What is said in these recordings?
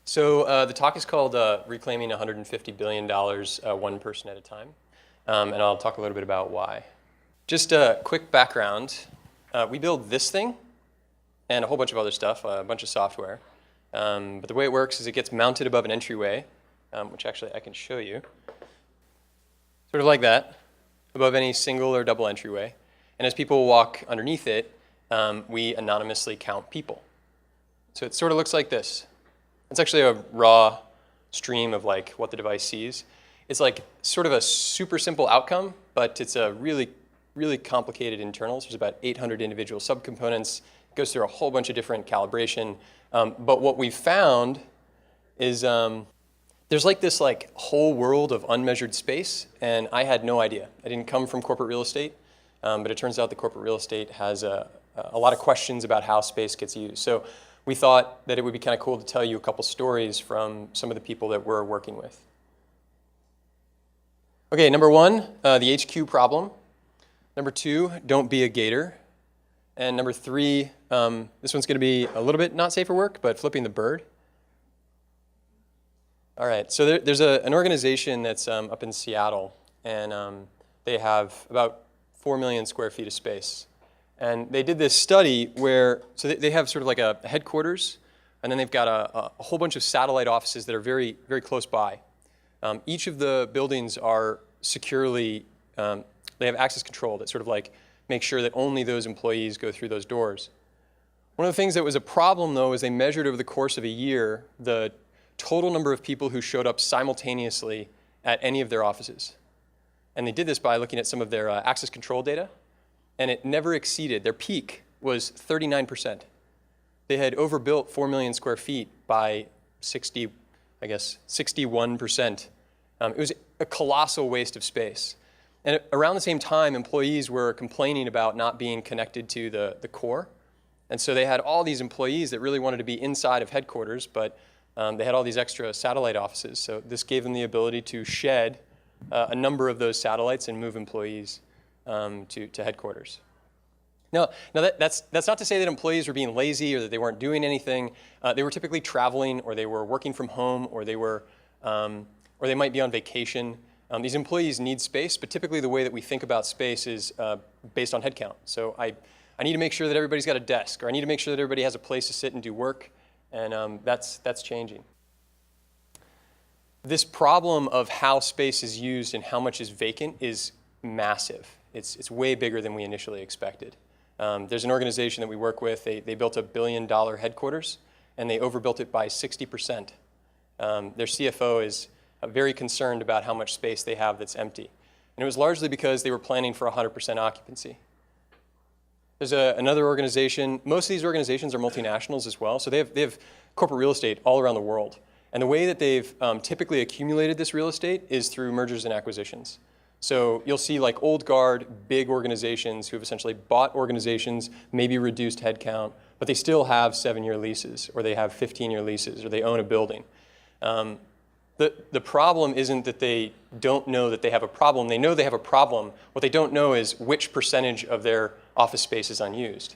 So the talk is called Reclaiming $150 billion one person at a time, and I'll talk a little bit about why. Just a quick background. We build this thing and a whole bunch of other stuff, a bunch of software. But the way it works is it gets mounted above an entryway, which actually I can show you. Sort of like that, above any single or double entryway. And as people walk underneath it, we anonymously count people. So it sort of looks like this. It's actually a raw stream of like what the device sees. It's like sort of a super simple outcome, but it's a really, really complicated internals. There's about 800 individual subcomponents. It goes through a whole bunch of different calibration. But what we've found is there's like this like whole world of unmeasured space, and I had no idea. I didn't come from corporate real estate, but it turns out that corporate real estate has a lot of questions about how space gets used. So we thought that it would be kind of cool to tell you a couple stories from some of the people that we're working with. Okay, number one, the HQ problem. Number two, don't be a gator. And number three, this one's going to be a little bit not safe for work, but flipping the bird. All right, so there's an organization that's up in Seattle, and they have about 4 million square feet of space. And they did this study where, so they have sort of like a headquarters, and then they've got a whole bunch of satellite offices that are very, very close by. Each of the buildings are securely, they have access control that sort of like make sure that only those employees go through those doors. One of the things that was a problem, though, is they measured over the course of a year the total number of people who showed up simultaneously at any of their offices. And they did this by looking at some of their access control data. And it never exceeded, their peak was 39%. They had overbuilt 4 million square feet by 61%. It was a colossal waste of space. And around the same time, employees were complaining about not being connected to the core. And so they had all these employees that really wanted to be inside of headquarters, but they had all these extra satellite offices. So this gave them the ability to shed a number of those satellites and move employees to headquarters. Now that's not to say that employees were being lazy or that they weren't doing anything. They were typically traveling, or they were working from home, or they might be on vacation. These employees need space, but typically the way that we think about space is based on headcount. So I need to make sure that everybody's got a desk, or I need to make sure that everybody has a place to sit and do work, and that's changing. This problem of how space is used and how much is vacant is massive. It's way bigger than we initially expected. There's an organization that we work with. They built a $1 billion headquarters, and they overbuilt it by 60%. Their CFO is very concerned about how much space they have that's empty. And it was largely because they were planning for 100% occupancy. There's another organization. Most of these organizations are multinationals as well, so they have corporate real estate all around the world. And the way that they've typically accumulated this real estate is through mergers and acquisitions. So you'll see like old guard, big organizations who have essentially bought organizations, maybe reduced headcount, but they still have 7-year leases, or they have 15-year leases, or they own a building. The problem isn't that they don't know that they have a problem. They know they have a problem. What they don't know is which percentage of their office space is unused.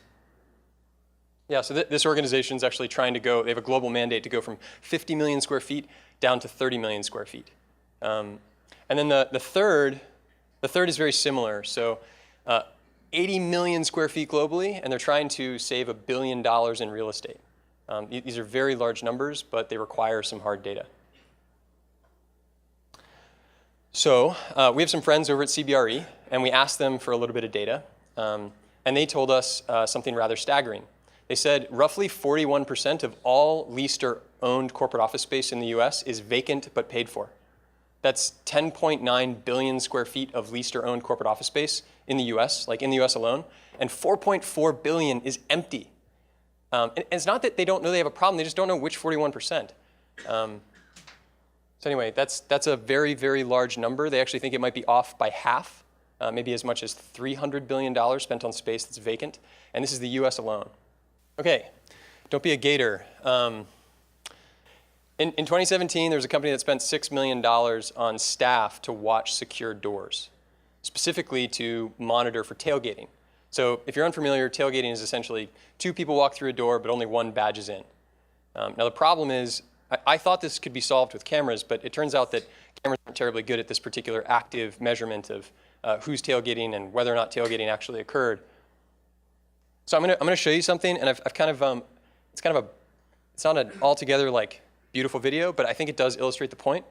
Yeah, so this organization is actually trying to go, they have a global mandate to go from 50 million square feet down to 30 million square feet. And then the third is very similar. So 80 million square feet globally, and they're trying to save $1 billion in real estate. These are very large numbers, but they require some hard data. So we have some friends over at CBRE, and we asked them for a little bit of data. And they told us something rather staggering. They said roughly 41% of all leased or owned corporate office space in the US is vacant but paid for. That's 10.9 billion square feet of leased or owned corporate office space in the US, like in the US alone, and 4.4 billion is empty. And it's not that they don't know they have a problem, they just don't know which 41%. So anyway, that's a very, very large number. They actually think it might be off by half, maybe as much as $300 billion spent on space that's vacant, and this is the US alone. Okay, don't be a gator. In 2017, there was a company that spent $6 million on staff to watch secure doors, specifically to monitor for tailgating. So if you're unfamiliar, tailgating is essentially 2 people walk through a door, but only 1 badges in. Now the problem is I thought this could be solved with cameras, but it turns out that cameras aren't terribly good at this particular active measurement of who's tailgating and whether or not tailgating actually occurred. So I'm gonna show you something, and I've kind of it's not an altogether like beautiful video, but I think it does illustrate the point.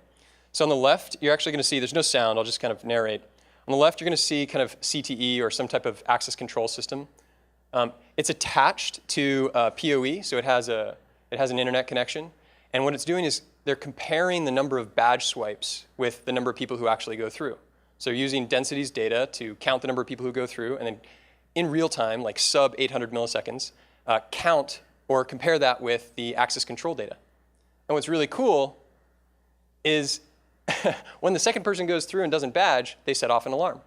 So on the left, you're actually going to see, there's no sound, I'll just kind of narrate. On the left, you're going to see kind of CTE or some type of access control system. It's attached to PoE, so it has an internet connection. And what it's doing is they're comparing the number of badge swipes with the number of people who actually go through. So using densities data to count the number of people who go through, and then in real time, like sub 800 milliseconds, count or compare that with the access control data. And what's really cool is when the second person goes through and doesn't badge, they set off an alarm.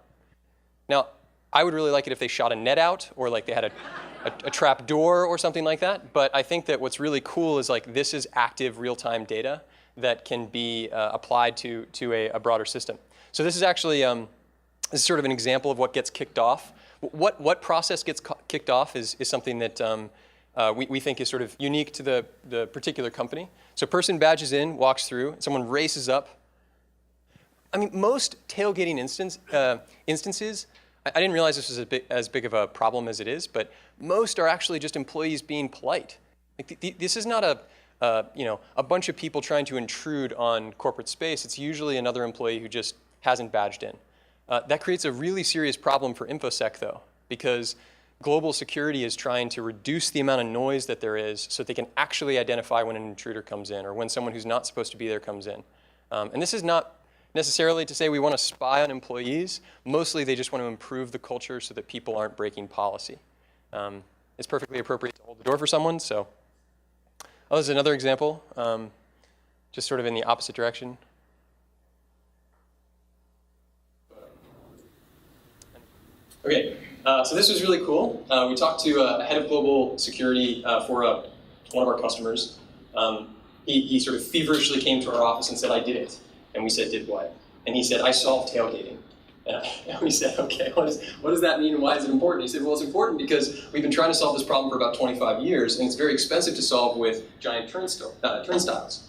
Now, I would really like it if they shot a net out or like they had a trap door or something like that. But I think that what's really cool is like this is active real-time data that can be applied to a broader system. So this is actually this is sort of an example of what gets kicked off. What process gets kicked off is something that we think is sort of unique to the particular company. So person badges in, walks through, and someone races up. I mean, most tailgating instances, I didn't realize this was as big of a problem as it is, but most are actually just employees being polite. Like this is not a bunch of people trying to intrude on corporate space. It's usually another employee who just hasn't badged in. That creates a really serious problem for InfoSec, though, because global security is trying to reduce the amount of noise that there is so that they can actually identify when an intruder comes in or when someone who's not supposed to be there comes in. And this is not necessarily to say we want to spy on employees. Mostly they just want to improve the culture so that people aren't breaking policy. It's perfectly appropriate to hold the door for someone. So, this is another example, just sort of in the opposite direction. Okay, so this was really cool. We talked to a head of global security for one of our customers. He sort of feverishly came to our office and said, "I did it." And we said, "Did what?" And he said, "I solved tailgating." And we said, "Okay, what does that mean and why is it important?" He said, "Well, it's important because we've been trying to solve this problem for about 25 years, and it's very expensive to solve with giant turnstiles.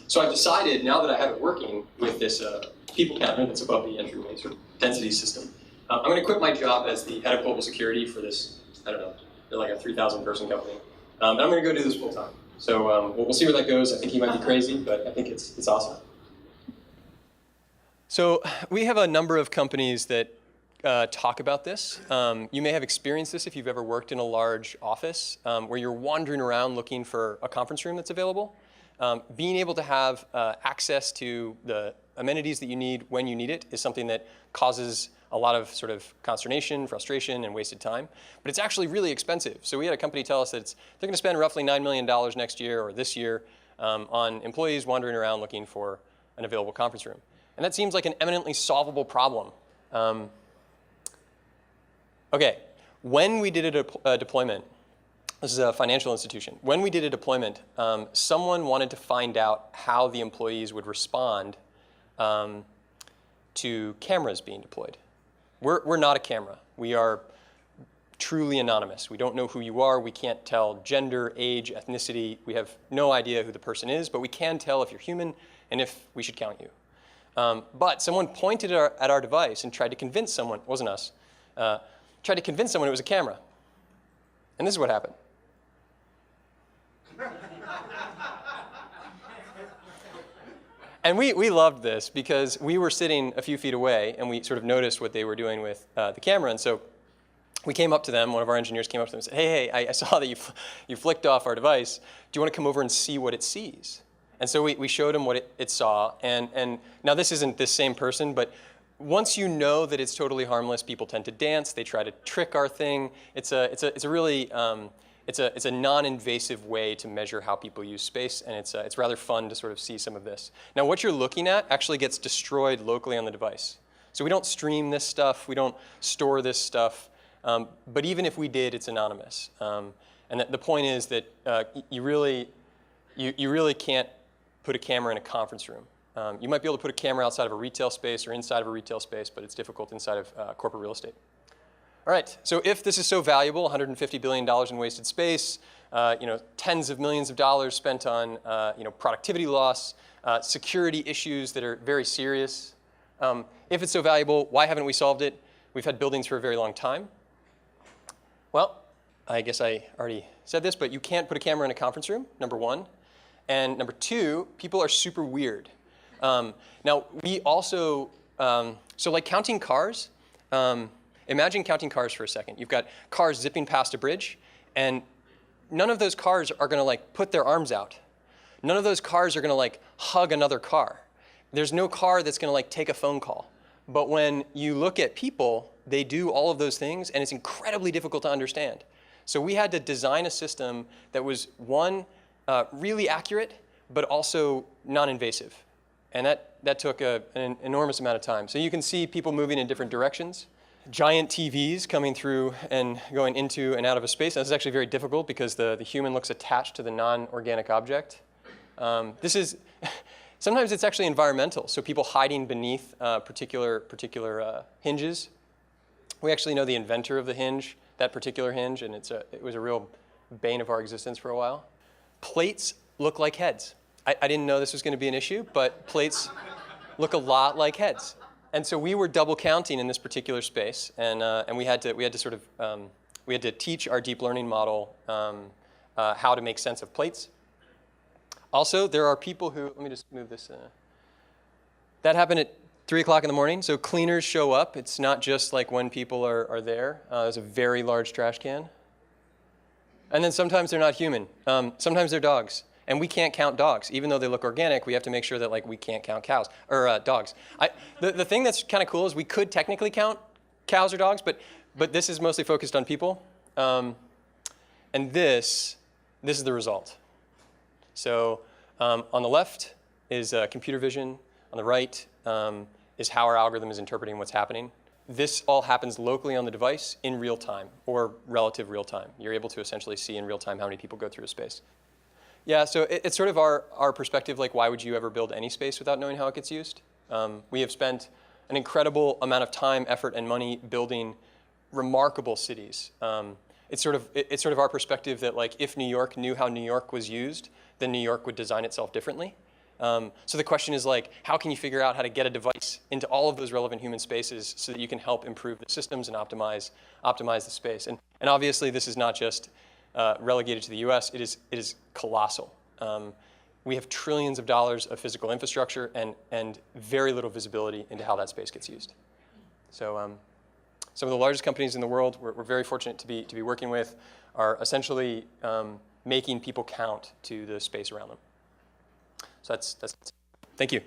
So I've decided, now that I have it working with this people counter that's above the entryway sort of density system, I'm going to quit my job as the head of global security for this, I don't know, they're like a 3,000 person company. And I'm going to go do this full time. So we'll see where that goes. I think he might be crazy, but I think it's awesome." So we have a number of companies that talk about this. You may have experienced this if you've ever worked in a large office where you're wandering around looking for a conference room that's available. Being able to have access to the amenities that you need when you need it is something that causes a lot of sort of consternation, frustration, and wasted time. But it's actually really expensive. So we had a company tell us that they're going to spend roughly $9 million next year or this year on employees wandering around looking for an available conference room. And that seems like an eminently solvable problem. Okay, when we did a deployment, this is a financial institution. When we did a deployment, someone wanted to find out how the employees would respond to cameras being deployed. We're not a camera. We are truly anonymous. We don't know who you are. We can't tell gender, age, ethnicity. We have no idea who the person is, but we can tell if you're human and if we should count you. But someone pointed at our device and tried to convince someone, it wasn't us, tried to convince someone it was a camera. And this is what happened. And we loved this because we were sitting a few feet away and we sort of noticed what they were doing with the camera. And so we came up to them, one of our engineers came up to them and said, hey, I saw that you flicked off our device. Do you want to come over and see what it sees? And so we showed them what it saw. And now this isn't this same person, but once you know that it's totally harmless, people tend to dance. They try to trick our thing. It's a really it's a non-invasive way to measure how people use space, and it's rather fun to sort of see some of this. Now, what you're looking at actually gets destroyed locally on the device. So we don't stream this stuff. We don't store this stuff. But even if we did, it's anonymous. And the point is that you really can't put a camera in a conference room. You might be able to put a camera outside of a retail space or inside of a retail space, but it's difficult inside of corporate real estate. All right, so if this is so valuable, $150 billion in wasted space, tens of millions of dollars spent on productivity loss, security issues that are very serious. If it's so valuable, why haven't we solved it? We've had buildings for a very long time. Well, I guess I already said this, but you can't put a camera in a conference room, number one. And number two, people are super weird. Now, we also, so like counting cars, imagine counting cars for a second. You've got cars zipping past a bridge, and none of those cars are going to like put their arms out. None of those cars are going to like hug another car. There's no car that's going to like take a phone call. But when you look at people, they do all of those things, and it's incredibly difficult to understand. So we had to design a system that was, one, really accurate, but also non-invasive. And that took an enormous amount of time. So you can see people moving in different directions. Giant TVs coming through and going into and out of a space. Now, this is actually very difficult because the human looks attached to the non-organic object. Sometimes it's actually environmental, so people hiding beneath particular hinges. We actually know the inventor of the hinge, that particular hinge, and it was a real bane of our existence for a while. Plates look like heads. I didn't know this was going to be an issue, but plates look a lot like heads. And so we were double counting in this particular space, and we had to teach our deep learning model how to make sense of plates. Also, there are people who, let me just move this. That happened at 3 o'clock in the morning, so cleaners show up. It's not just like when people are there. There's a very large trash can. And then sometimes they're not human. Sometimes they're dogs. And we can't count dogs. Even though they look organic, we have to make sure that like we can't count cows, or dogs. The thing that's kind of cool is we could technically count cows or dogs, but this is mostly focused on people. And this is the result. So on the left is computer vision. On the right is how our algorithm is interpreting what's happening. This all happens locally on the device in real time, or relative real time. You're able to essentially see in real time how many people go through a space. Yeah, so it's sort of our perspective, like why would you ever build any space without knowing how it gets used? We have spent an incredible amount of time, effort, and money building remarkable cities. It's sort of our perspective that like if New York knew how New York was used, then New York would design itself differently. So the question is like, how can you figure out how to get a device into all of those relevant human spaces so that you can help improve the systems and optimize the space? And obviously this is not just relegated to the US, it is colossal. We have trillions of dollars of physical infrastructure and very little visibility into how that space gets used. So some of the largest companies in the world we're very fortunate to be working with are essentially making people count to the space around them. So that's thank you.